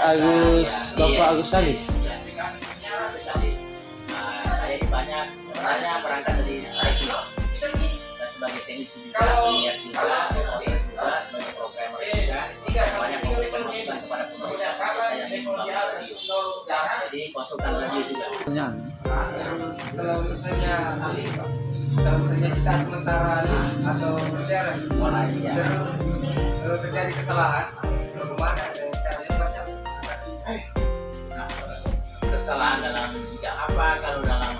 Bapak Agus Salim. Saya ini banyak sebenarnya berangkat dari radio. Saya sebagai teknisi juga, penyiar juga, sebagai programmer juga, banyak memberikan masukan kepada pemerintah kita yang ingin membangun radio. Jadi konsultan radio juga. Pertanyaan. Kalau misalnya kita sementara atau siaran terus terjadi kesalahan, bagaimana caranya banyak? Kesalahan dalam bidang apa? Kalau dalam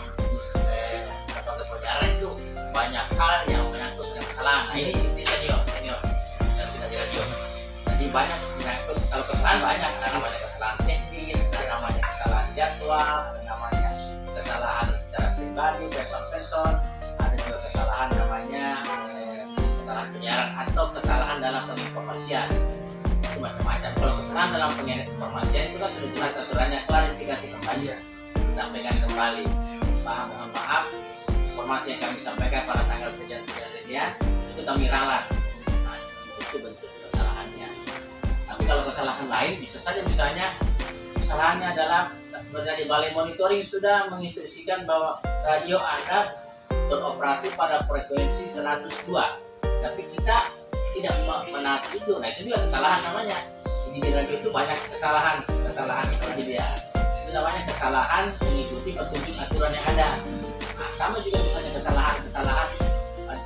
penyiaran itu banyak hal yang menyangkut dengan kesalahan. Nah ini senior dan kita di radio. Jadi banyak menyangkut, kalau kesalahan banyak, ada namanya kesalahan teknis, ada namanya kesalahan jadwal, ada namanya kesalahan secara pribadi, person, ada juga kesalahan namanya kesalahan penyiaran atau kesalahan dalam penginformasian. Itu macam-macam. Kalau kesalahan dalam penginformasian itu kan sudah jelas aturannya, klarifikasi kembali, disampaikan kembali. Mohon maaf, informasi yang kami sampaikan pada tanggal sekian itu kami ralat. Nah, itu bentuk kesalahannya. Tapi kalau kesalahan lain bisa saja, misalnya kesalahannya adalah sebenarnya Balai Monitoring sudah menginstruksikan bahwa radio Anda beroperasi pada frekuensi 102, tapi kita tidak menaati itu. Nah itu juga kesalahan namanya. Jadi di radio itu banyak kesalahan itu dia. Itu namanya kesalahan mengikuti petunjuk aturan yang ada. Nah, sama juga misalnya kesalahan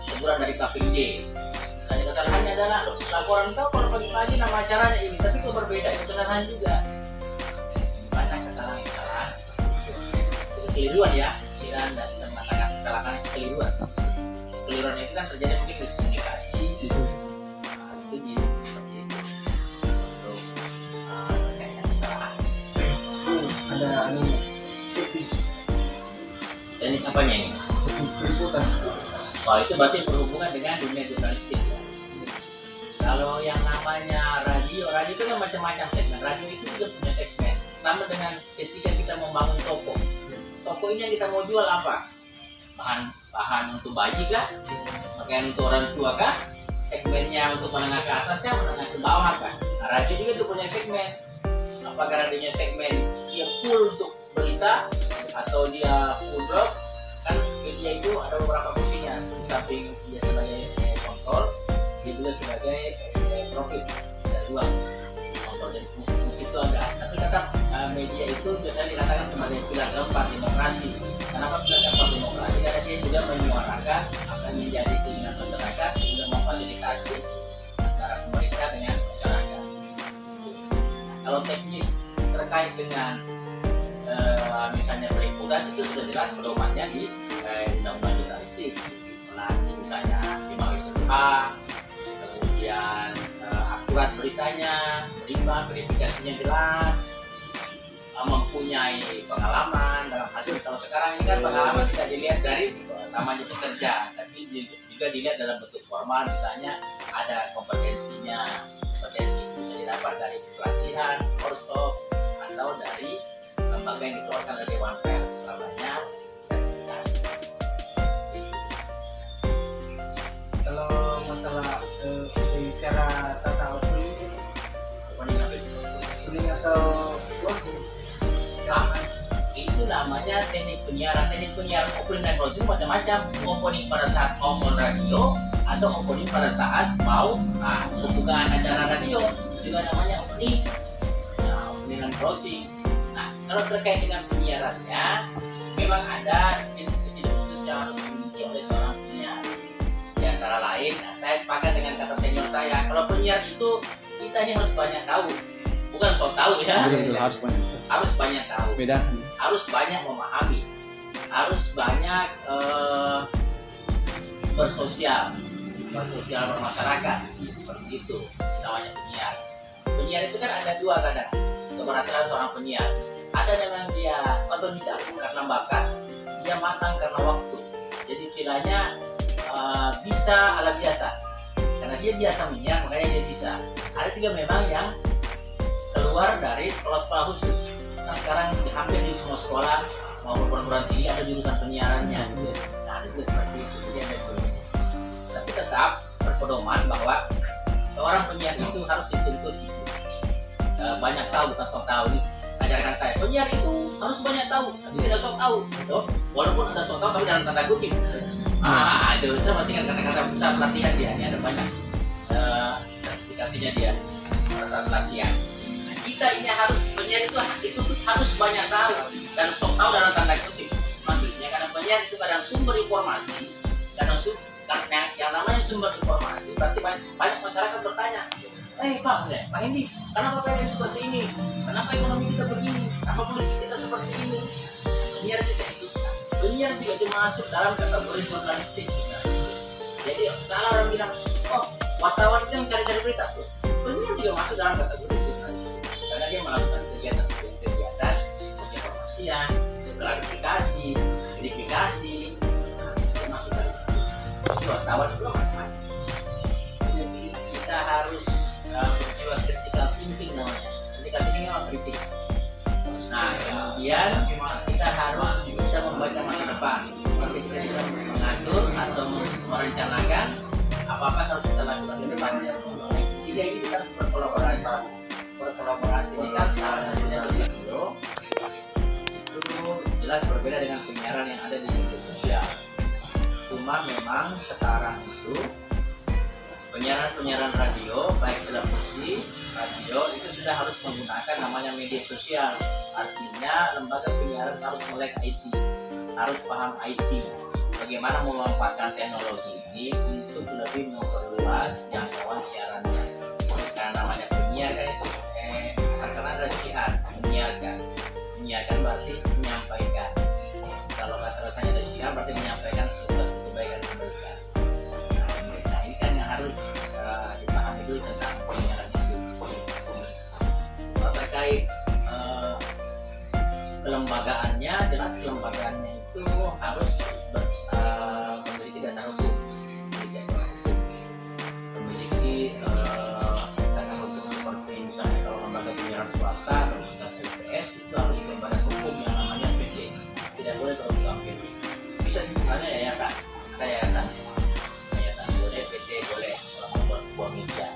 teguran dari KPD. Misalnya kesalahannya adalah laporan kau kalau pagi-pagi nama acaranya ini, tapi kok berbeda, itu kesalahan juga. Banyak kesalahan. Itu kekeliruan ya. Kita tidak bisa mengatakan kesalahan kekeliruan. Kekeliruan itu kan terjadi mungkin miskomunikasi. Nah, itu seperti itu. Untuk kayaknya kesalahan. Ada Teknik apanya ini? peliputan. Wah itu berarti berhubungan dengan dunia jurnalistik. Kalau yang namanya radio itu kan macam-macam segmen. Radio itu juga punya segmen. Sama dengan ketika kita membangun toko. Toko ini yang kita mau jual apa? Bahan untuk bayi kah? Pakaian untuk orang tua kah? Segmennya untuk menengah ke atasnya, menengah ke bawah kah? Nah, radio juga itu punya segmen. Apakah radionya segmen dia full untuk berita atau dia full blog? Kan media itu ada beberapa fungsinya. Di samping dia sebagai kontrol, dia juga sebagai profit dari uang. Kontrol dari fungsi itu ada. Tapi tetap media itu biasanya dikatakan sebagai pilar keempat demokrasi. Kenapa pilar keempat demokrasi? Karena dia juga menyuarakan apa yang menjadi keinginan masyarakat, juga memfasilitasi antara pemerintah dengan masyarakat. Kalau teknis terkait dengan misalnya peliputan itu sudah jelas pedomannya di undang-undang jurnalistik. Nah, misalnya 5 kemudian akurat beritanya, berimbang, verifikasinya jelas, mempunyai pengalaman dalam hal ini. Kalau sekarang ini kan pengalaman tidak dilihat dari namanya pekerja, tapi juga dilihat dalam bentuk formal, misalnya ada kompetensinya. Kompetensi bisa didapat dari pelatihan, workshop, atau dari lembaga yang dikeluarkan oleh Dewan Pers, namanya sertifikasi. Kalau masalah cara tata opening atau closing, itu namanya teknik penyiaran. Teknik penyiaran opening dan closing macam-macam. Opening pada saat ngomong radio atau opening pada saat mau pembukaan acara radio, juga namanya opening. Nah, opening dan closing. Nah, kalau terkait dengan penyiarannya, memang ada skill-skill khusus yang harus dimiliki oleh seorang penyiar. Di antara lain, saya sepakat dengan kata senior saya, kalau penyiar itu kita ini harus banyak tahu, bukan sok tahu ya. Harus banyak tahu. Beda. Harus banyak memahami. Harus banyak bersosial bermasyarakat. Seperti itu namanya penyiar. Penyiar itu kan ada dua kadang. Keberhasilan seorang penyiar, ada dengan dia otodidak karena bakat, dia matang karena waktu. Jadi istilahnya bisa ala biasa, karena dia biasa menyiar makanya dia bisa. Ada juga memang yang keluar dari sekolah khusus. Nah sekarang hampir di semua sekolah maupun perguruan tinggi ada jurusan penyiarannya. Nah ada juga seperti itu, jadi ada dua jenis. Tapi tetap berpedoman bahwa seorang penyiar itu harus dituntut itu. banyak tahu bukan sok tahu. Ini ajarkan saya, penyiar itu harus banyak tahu, tapi tidak sok tahu. Gitu. Walaupun ada sok tahu tapi dalam tanda kutip. Itu saya masih ingat kata-kata besar pelatihan dia. Ini ada banyak sertifikasinya dia pada saat pelatihan. Nah, kita ini harus penyiar itu harus banyak tahu dan sok tahu dalam tanda kutip. Maksudnya karena penyiar itu kadang sumber informasi, kadang yang namanya sumber informasi berarti banyak masyarakat bertanya, Pak Hendi, kenapa PNS seperti ini? Kenapa ekonomi kita begini? Kenapa politik kita seperti ini? Penyiar juga itu. Penyiar juga masuk dalam kategori jurnalistik sebenarnya. Jadi salah orang bilang, wartawan itu yang cari-cari berita. Penyiar juga masuk dalam kategori jurnalistik karena dia melakukan kegiatan informasian, klarifikasi, verifikasi, masuk dalam wartawan itu macam-macam. Kita harus lewat critical thinking namanya. Critical thinking memang kritis. Nah, kemudian kita harus bisa membaca masa depan. Seperti kita bisa mengatur atau merencanakan apa-apa harus kita lakukan ke depannya. Tiga ini kita harus berkolaborasi. Ini kan salah dengan radio itu jelas berbeda dengan penyiaran yang ada di media sosial. Cuma memang sekarang itu penyiaran radio baik televisi, radio itu sudah harus menggunakan namanya media sosial. Artinya lembaga penyiaran harus melek IT, harus paham IT. Bagaimana memanfaatkan teknologi ini untuk lebih memperluas jangkauan siarannya. Karena namanya penyiar kan itu asalkan ada siar, menyiarkan berarti menyampaikan. Kalau kata rasanya ada siar berarti menyampaikan sesuatu kebaikan. Nah ini kan yang harus dipahami dulu tentang penyiaran itu. Terkait kelembagaannya, jelas kelembagaannya itu harus memiliki dasar hukum, memiliki dasar hukum seperti misalnya kalau lembaga penyiaran swasta atau LPS itu harus berbadan hukum yang namanya PT. Tidak boleh kalau diambil. Bisa misalnya yayasan, ada yayasan boleh, PT boleh kalau membuat sebuah media.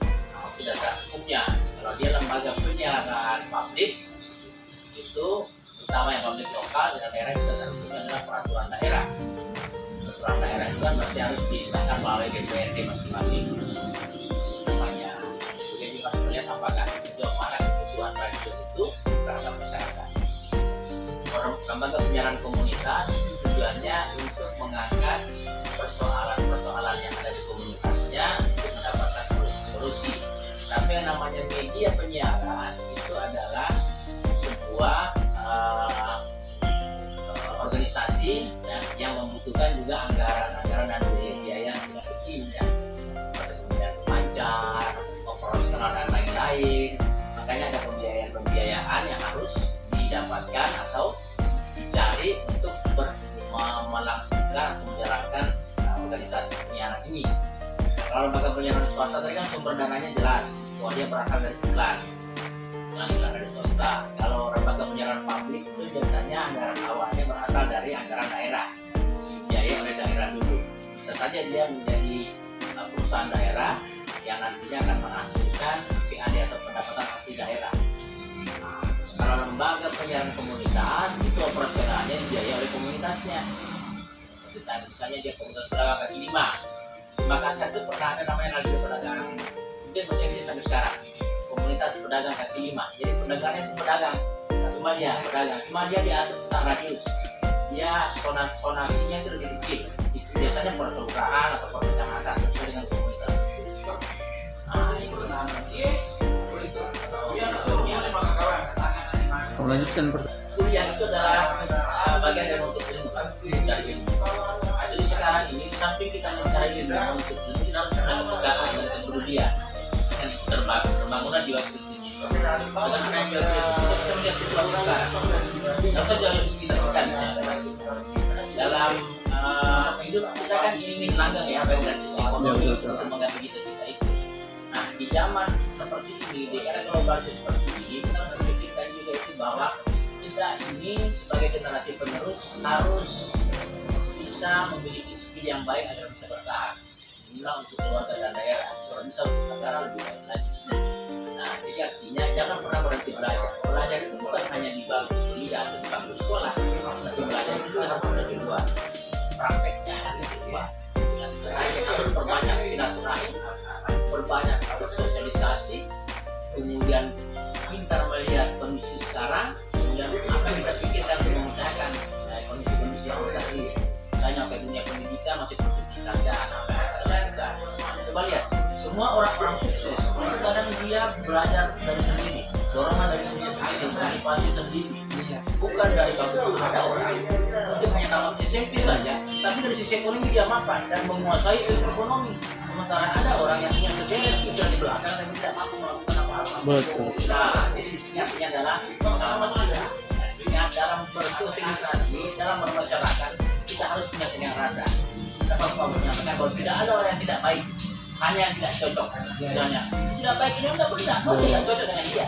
Nah, itu dasar hukumnya. Kalau dia lembaga penyiaran publik itu terutama yang publik lokal di daerah itu dasar hukumnya adalah peraturan daerah. Peraturan daerah itu kan berarti harus disahkan melalui DPRD masing-masing. Namanya. Jadi juga harus melihat apakah sejauh mana kebutuhan radio itu terhadap masyarakat. Lembaga penyiaran komunitas tujuannya untuk mengangkat persoalan-persoalan yang ada di komunitasnya untuk mendapatkan solusi. Tapi yang namanya media penyiaran itu adalah sebuah organisasi yang membutuhkan juga anggaran dan biaya yang tidak kecil ya, kemudian pemancar, operasional dan lain-lain. Makanya ada pembiayaan yang harus didapatkan atau dicari untuk melangsungkan atau menjalankan organisasi penyiaran ini. Kalau lembaga penyiaran swasta tadi kan sumber dananya jelas bahwa dia berasal dari iklan dari swasta. Kalau lembaga penyiaran publik itu biasanya anggaran awalnya berasal dari anggaran daerah, dibiayai oleh daerah dulu. Bisa saja dia menjadi perusahaan daerah yang nantinya akan menghasilkan PAD atau pendapatan asli daerah. Kalau lembaga penyiaran komunitas itu operasionalnya dibiayai oleh komunitasnya. Misalnya dia komunitas pedagang kaki lima. Di Makassar itu pernah ada namanya radio pedagang, mungkin masih eksis sampai sekarang. Komunitas pedagang kaki lima. Jadi pedagangnya itu pedagang, cuma dia diatur tentang radius. Dia zonasinya itu lebih kecil. Biasanya per kelurahan atau per kecamatan sesuai dengan komunitas. Melanjutkan kuliah itu adalah bagian dari untuk ilmu dari ilmu. Jadi sekarang ini di samping kita mencari ilmu untuk ilmu, kita harus menegakkan dan kepedulian dengan terbangunlah jiwa kritisnya. Dengan adanya jiwa kritis kita bisa melihat situasi sekarang. Tidak usah jauh kita tekan dalam hidup kita kan ingin langgeng ya, baik dari sisi ekonomi untuk menggapai cita-cita itu. Nah di zaman seperti ini, di era globalisasi seperti ini, kita harus memikirkan juga itu bahwa kita ini sebagai generasi penerus harus bisa memiliki skill yang baik agar bisa bertahan. Inilah untuk keluarga dan daerah, kalau bisa untuk negara lebih baik lagi. Nah Nah, jadi artinya jangan pernah berhenti belajar. Belajar itu bukan hanya di bangku kuliah atau di bangku sekolah, tapi belajar itu harus ada di luar. Prakteknya ada di luar. Dengan belajar harus perbanyak silaturahim, perbanyak bersosialisasi, kemudian pintar melihat kondisi sekarang, kemudian apa yang kita pikirkan untuk memudahkan kondisi-kondisi yang saat ini. Misalnya ke dunia pendidikan masih terus ditinggalkan, apa yang terjadi. Coba lihat, semua orang-orang sukses itu kadang dia belajar dari sendiri, dorongan dari diri sendiri, motivasi sendiri, bukan dari bangku. Ada orang mungkin hanya tamat SMP saja, tapi dari sisi ekonomi dia mapan dan menguasai ilmu ekonomi. Sementara ada orang yang punya sederet tinggal di belakang dan tidak mampu melakukan apa-apa. Betul. Nah, jadi di sini artinya adalah pengalaman kita. Artinya dalam bersosialisasi, dalam bermasyarakat, kita harus punya dengan rasa. Bapak menyampaikan bahwa tidak ada orang yang tidak baik, hanya yang tidak cocok. Misalnya, tidak baik ini tidak benar, tidak cocok dengan dia.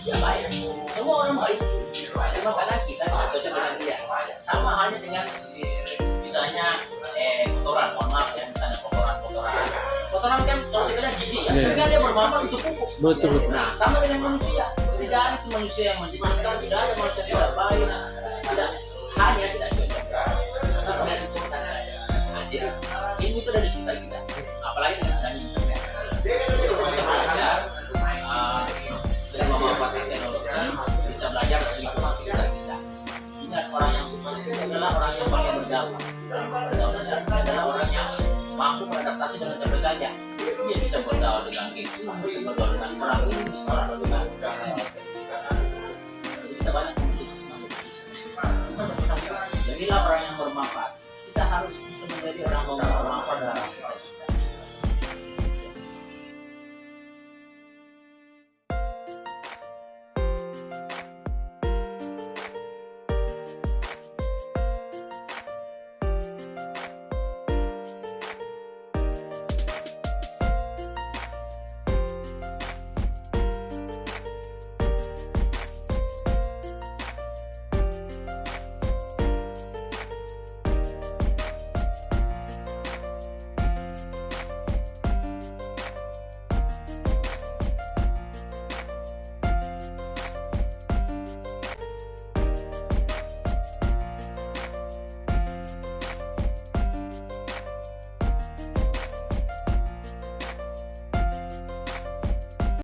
Dia baik. Semua orang baik. Cuma kadang kita tidak cocok dengan dia. Sama halnya dengan misalnya kotoran, mohon maaf ya, misalnya kotoran. Kotoran kan kalau kita lihat jijik ya, tapi kan dia bermanfaat untuk pupuk. Betul. Nah, sama dengan manusia. Tidak ada itu manusia yang menjijikkan, tidak ada manusia yang tidak baik, tidak hanya tidak cocok. Kita melihat itu nah, jadi ilmu itu ada di sekitar kita. Apalagi dengan adanya internet. Kita bisa belajar dengan memanfaatkan teknologi, bisa belajar dari lingkungan sekitar kita. Ingat, orang yang sukses itu adalah orang yang paling berdampak. Berdampak adalah orang yang mampu beradaptasi dengan siapa saja. Dia bisa bergaul dengan itu, bisa bergaul dengan orang ini, bisa bergaul dengan